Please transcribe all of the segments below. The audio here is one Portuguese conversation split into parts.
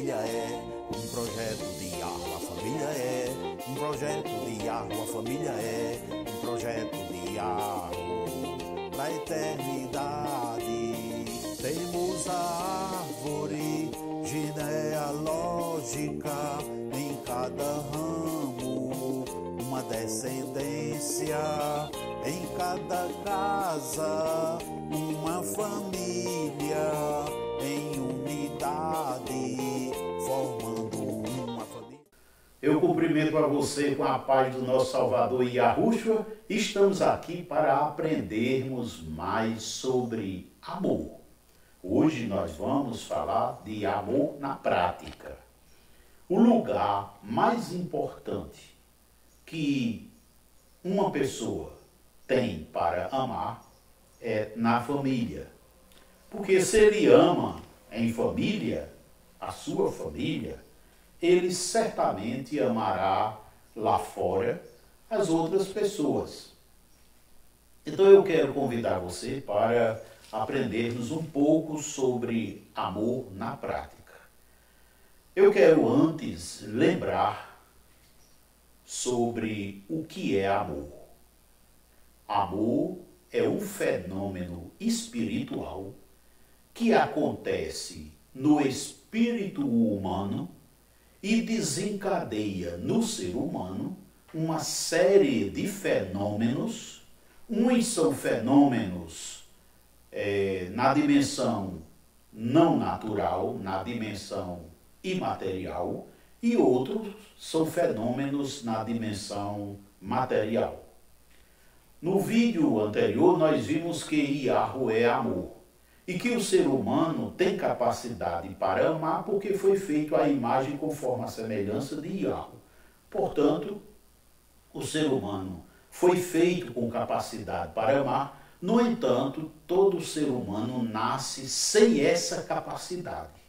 família é um projeto de Yahoo. A família é um projeto de Yahoo. A família é um projeto de Yahoo. Pra eternidade temos a árvore genealógica em cada ramo, uma descendência em cada casa, uma família em unidade, formando uma família. Eu cumprimento a você com a paz do nosso Salvador Yahushua. Estamos aqui para aprendermos mais sobre amor. Hoje nós vamos falar de amor na prática. O lugar mais importante que uma pessoa tem para amar é na família. Porque se ele ama em família, a sua família, ele certamente amará lá fora as outras pessoas. Então eu quero convidar você para aprendermos um pouco sobre amor na prática. Eu quero antes lembrar sobre o que é amor. Amor é um fenômeno espiritual que acontece no espírito humano e desencadeia no ser humano uma série de fenômenos. Uns são fenômenos na dimensão não natural, na dimensão imaterial, e outros são fenômenos na dimensão material. No vídeo anterior nós vimos que Yahoo é amor e que o ser humano tem capacidade para amar porque foi feito à imagem conforme a semelhança de Yahoo. Portanto, o ser humano foi feito com capacidade para amar. No entanto, todo ser humano nasce sem essa capacidade.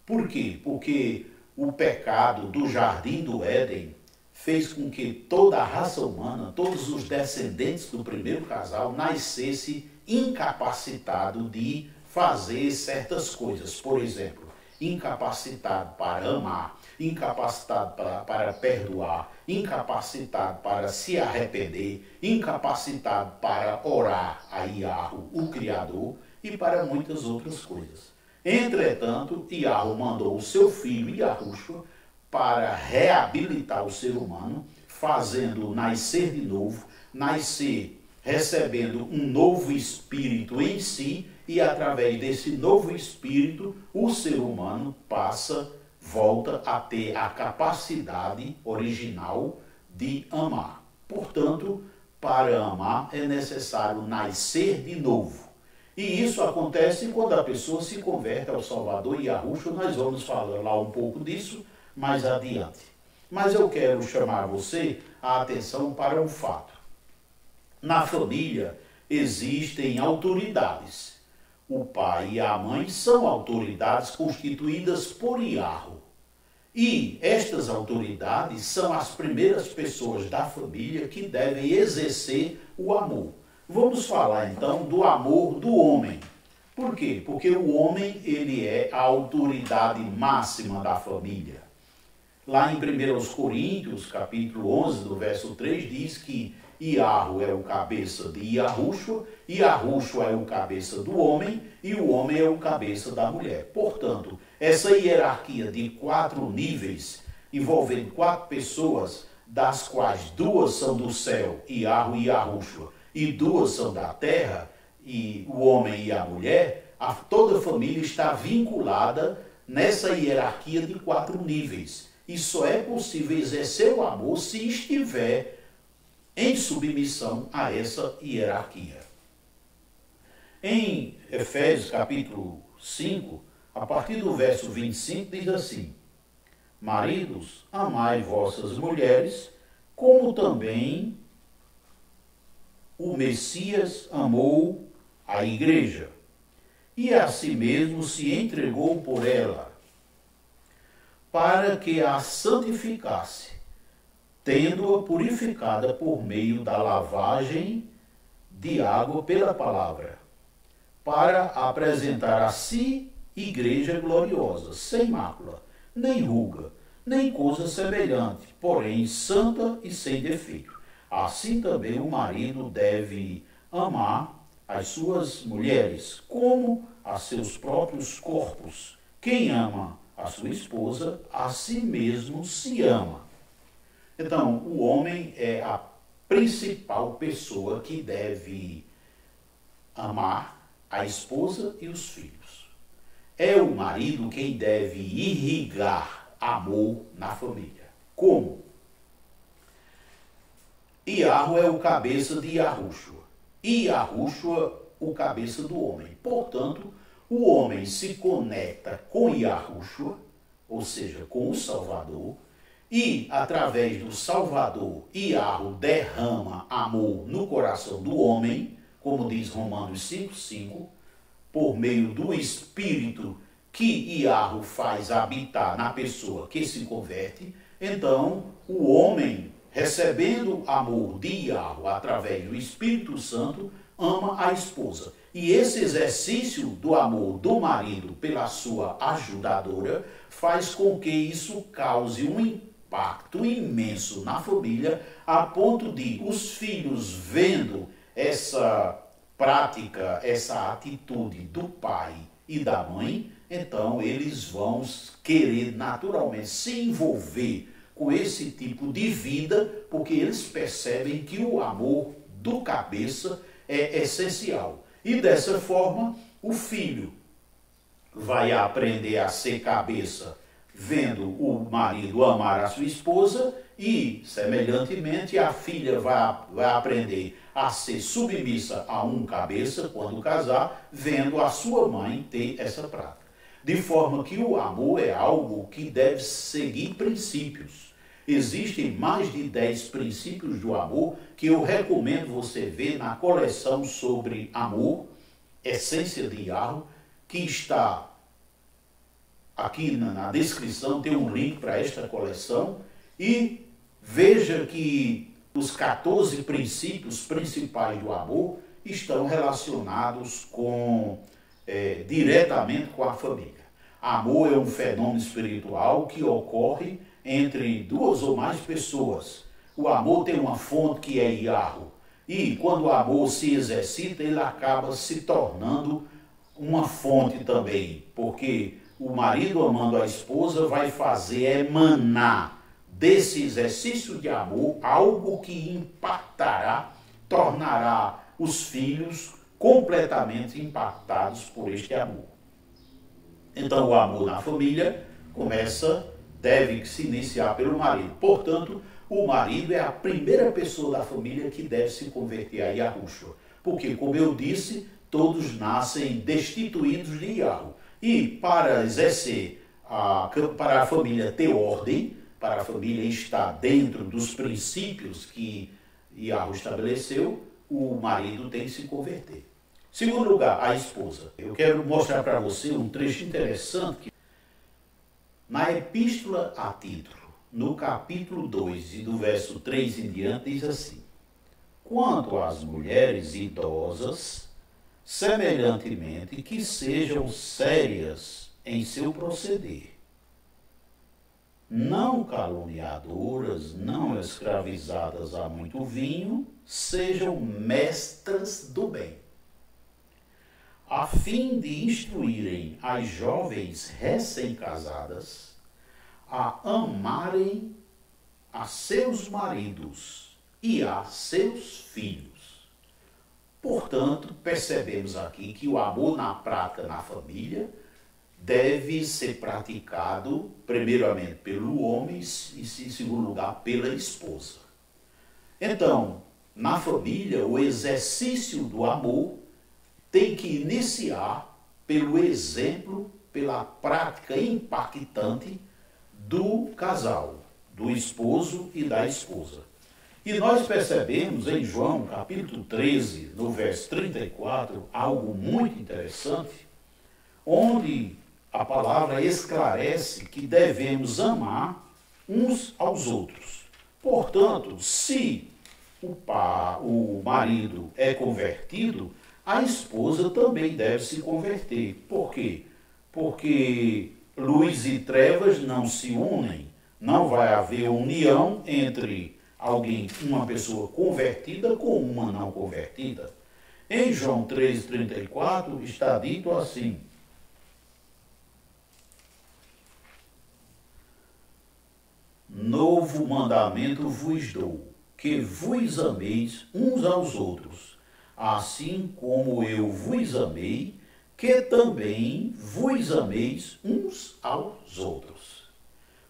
Por quê? Porque o pecado do jardim do Éden fez com que toda a raça humana, todos os descendentes do primeiro casal, nascesse incapacitado de fazer certas coisas. Por exemplo, incapacitado para amar, incapacitado para perdoar, incapacitado para se arrepender, incapacitado para orar a Yahoo, o Criador, e para muitas outras coisas. Entretanto, Yahoo mandou o seu filho Yahushua para reabilitar o ser humano, fazendo nascer de novo, nascer recebendo um novo espírito em si, e através desse novo espírito, o ser humano volta a ter a capacidade original de amar. Portanto, para amar é necessário nascer de novo. E isso acontece quando a pessoa se converte ao Salvador Yahushua. Nós vamos falar lá um pouco disso mais adiante. Mas eu quero chamar você a atenção para um fato. Na família existem autoridades. O pai e a mãe são autoridades constituídas por Yahoo. E estas autoridades são as primeiras pessoas da família que devem exercer o amor. Vamos falar então do amor do homem. Por quê? Porque o homem ele é a autoridade máxima da família. Lá em 1 Coríntios, capítulo 11, do verso 3, diz que Yahoo é o cabeça de Yahushua, Yahushua é o cabeça do homem e o homem é o cabeça da mulher. Portanto, essa hierarquia de 4 níveis, envolvendo 4 pessoas, das quais 2 são do céu, Yahoo e Yahushua, e 2 são da terra, e o homem e a mulher, toda a família está vinculada nessa hierarquia de 4 níveis. E só é possível exercer o amor se estiver em submissão a essa hierarquia. Em Efésios capítulo 5, a partir do verso 25, diz assim: maridos, amai vossas mulheres, como também o Messias amou a igreja, e a si mesmo se entregou por ela, para que a santificasse, tendo-a purificada por meio da lavagem de água pela palavra, para apresentar a si igreja gloriosa, sem mácula, nem ruga, nem coisa semelhante, porém santa e sem defeito. Assim também o marido deve amar as suas mulheres, como a seus próprios corpos. Quem ama a sua esposa, a si mesmo se ama. Então, o homem é a principal pessoa que deve amar a esposa e os filhos. É o marido quem deve irrigar amor na família. Como? Iarro é o cabeça de Yahushua, e Yahushua o cabeça do homem. Portanto, o homem se conecta com Yahushua, ou seja, com o Salvador, e através do Salvador, Iarro derrama amor no coração do homem, como diz Romanos 5,5, por meio do Espírito que Iarro faz habitar na pessoa que se converte. Então, o homem, recebendo amor de Iarro através do Espírito Santo, ama a esposa. E esse exercício do amor do marido pela sua ajudadora faz com que isso cause um impacto imenso na família, a ponto de os filhos, vendo essa prática, essa atitude do pai e da mãe, então eles vão querer naturalmente se envolver com esse tipo de vida, porque eles percebem que o amor do cabeça é essencial. E dessa forma, o filho vai aprender a ser cabeça, vendo o marido amar a sua esposa, e, semelhantemente, a filha vai aprender a ser submissa a um cabeça quando casar, vendo a sua mãe ter essa prática. De forma que o amor é algo que deve seguir princípios. Existem mais de 10 princípios do amor que eu recomendo você ver na coleção sobre amor, Essência de Iarro, que está aqui na descrição, tem um link para esta coleção, e veja que os 14 princípios principais do amor estão relacionados diretamente com a família. Amor é um fenômeno espiritual que ocorre entre duas ou mais pessoas. O amor tem uma fonte que é Iarro. E quando o amor se exercita, ele acaba se tornando uma fonte também. Porque o marido amando a esposa vai fazer emanar desse exercício de amor algo que impactará, tornará os filhos completamente impactados por este amor. Então o amor na família deve se iniciar pelo marido. Portanto, o marido é a primeira pessoa da família que deve se converter a Yahushua. Porque, como eu disse, todos nascem destituídos de Iarro. E para exercer, para a família ter ordem, para a família estar dentro dos princípios que Iarro estabeleceu, o marido tem que se converter. Segundo lugar, a esposa. Eu quero mostrar para você um trecho interessante. Na Epístola a Tito, no capítulo 2 e do verso 3 em diante, diz assim: quanto às mulheres idosas, semelhantemente, que sejam sérias em seu proceder, não caluniadoras, não escravizadas a muito vinho, sejam mestras do bem, a fim de instruírem as jovens recém-casadas a amarem a seus maridos e a seus filhos. Portanto, percebemos aqui que o amor na prática na família deve ser praticado primeiramente pelo homem e, em segundo lugar, pela esposa. Então, na família, o exercício do amor tem que iniciar pelo exemplo, pela prática impactante do casal, do esposo e da esposa. E nós percebemos em João, capítulo 13, no verso 34, algo muito interessante, onde a palavra esclarece que devemos amar uns aos outros. Portanto, se o marido é convertido, a esposa também deve se converter. Por quê? Porque luz e trevas não se unem. Não vai haver união entre alguém, uma pessoa convertida com uma não convertida. Em João 3,34 está dito assim: novo mandamento vos dou, que vos ameis uns aos outros, assim como eu vos amei, que também vos ameis uns aos outros.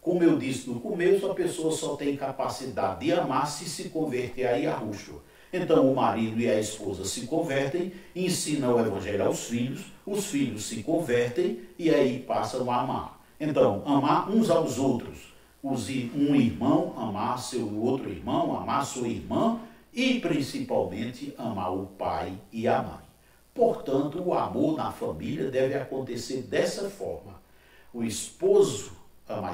Como eu disse no começo, a pessoa só tem capacidade de amar se converter a Yahushua. Então o marido e a esposa se convertem, ensinam o evangelho aos filhos, os filhos se convertem e aí passam a amar. Então, amar uns aos outros. Um irmão amar seu outro irmão, amar sua irmã e principalmente amar o pai e a mãe. Portanto, o amor na família deve acontecer dessa forma. O esposo ama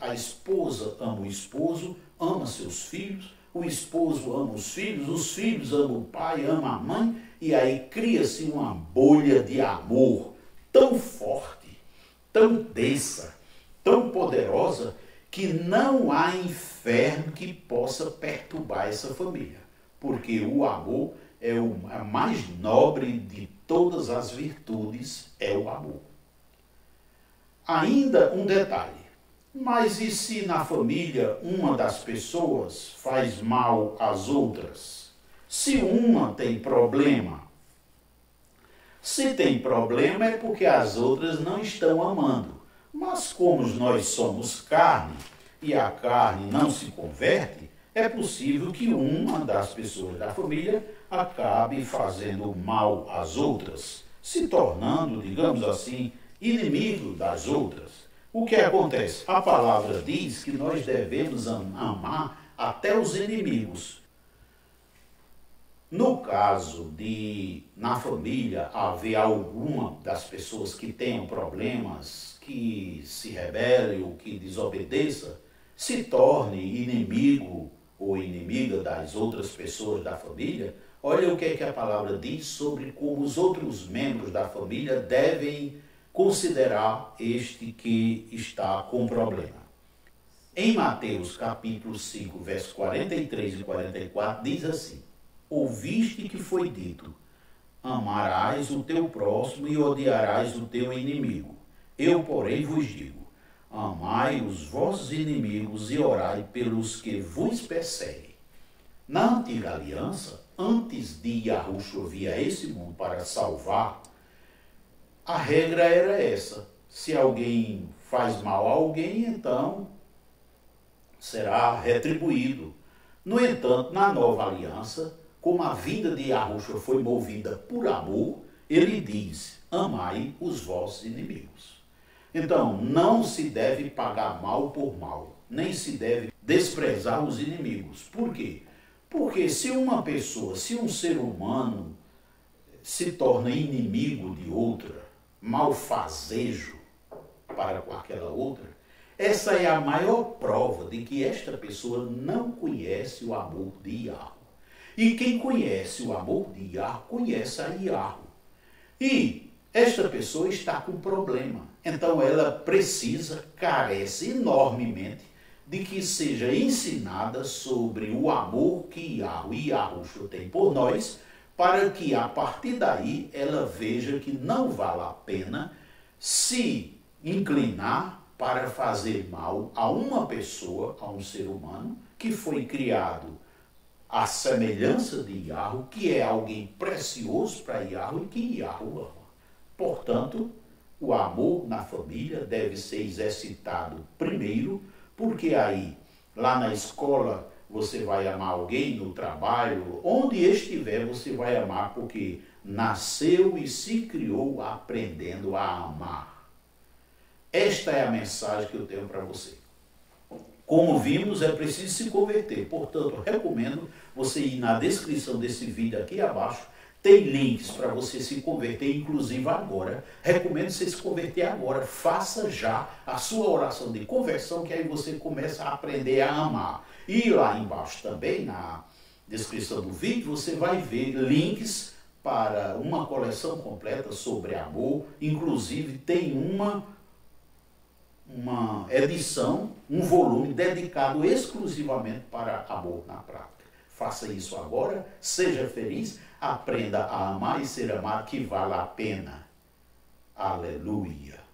a esposa ama o esposo, ama seus filhos, o esposo ama os filhos amam o pai, ama a mãe, e aí cria-se uma bolha de amor tão forte, tão densa, tão poderosa, que não há inferno que possa perturbar essa família. Porque o amor é a mais nobre de todas as virtudes, é o amor. Ainda um detalhe. Mas e se na família uma das pessoas faz mal às outras? Se uma tem problema? Se tem problema é porque as outras não estão amando. Mas como nós somos carne e a carne não se converte, é possível que uma das pessoas da família acabe fazendo mal às outras, se tornando, digamos assim, inimigo das outras. O que acontece? A palavra diz que nós devemos amar até os inimigos. No caso de, na família, haver alguma das pessoas que tenham problemas, que se rebele ou que desobedeça, se torne inimigo ou inimiga das outras pessoas da família, olha o que é que a palavra diz sobre como os outros membros da família devem considerar este que está com problema. Em Mateus capítulo 5, versos 43 e 44, diz assim: ouviste que foi dito, amarás o teu próximo e odiarás o teu inimigo. Eu, porém, vos digo, amai os vossos inimigos e orai pelos que vos perseguem. Na antiga aliança, antes de Yahushua vir a esse mundo para salvar, a regra era essa: se alguém faz mal a alguém, então será retribuído. No entanto, na nova aliança, como a vinda de Yahushua foi movida por amor, ele diz: amai os vossos inimigos. Então, não se deve pagar mal por mal, nem se deve desprezar os inimigos. Por quê? Porque se uma pessoa, se um ser humano se torna inimigo de outra, malfazejo para com aquela outra, essa é a maior prova de que esta pessoa não conhece o amor de Yahweh. E quem conhece o amor de Yahweh, conhece a Yahweh. E esta pessoa está com problema. Então ela precisa, carece enormemente de que seja ensinada sobre o amor que Yahweh e Yahushua tem por nós, para que a partir daí ela veja que não vale a pena se inclinar para fazer mal a uma pessoa, a um ser humano, que foi criado à semelhança de Yahweh, que é alguém precioso para Yahweh e que Yahweh ama. Portanto, o amor na família deve ser exercitado primeiro, porque aí, lá na escola, você vai amar alguém, no trabalho, onde estiver você vai amar, porque nasceu e se criou aprendendo a amar. Esta é a mensagem que eu tenho para você. Como vimos, é preciso se converter. Portanto, recomendo você ir na descrição desse vídeo aqui abaixo. Tem links para você se converter, inclusive agora. Recomendo você se converter agora. Faça já a sua oração de conversão, que aí você começa a aprender a amar. E lá embaixo também, na descrição do vídeo, você vai ver links para uma coleção completa sobre amor. Inclusive tem uma uma edição, um volume dedicado exclusivamente para amor na prática. Faça isso agora, seja feliz, aprenda a amar e ser amado, que vale a pena. Aleluia.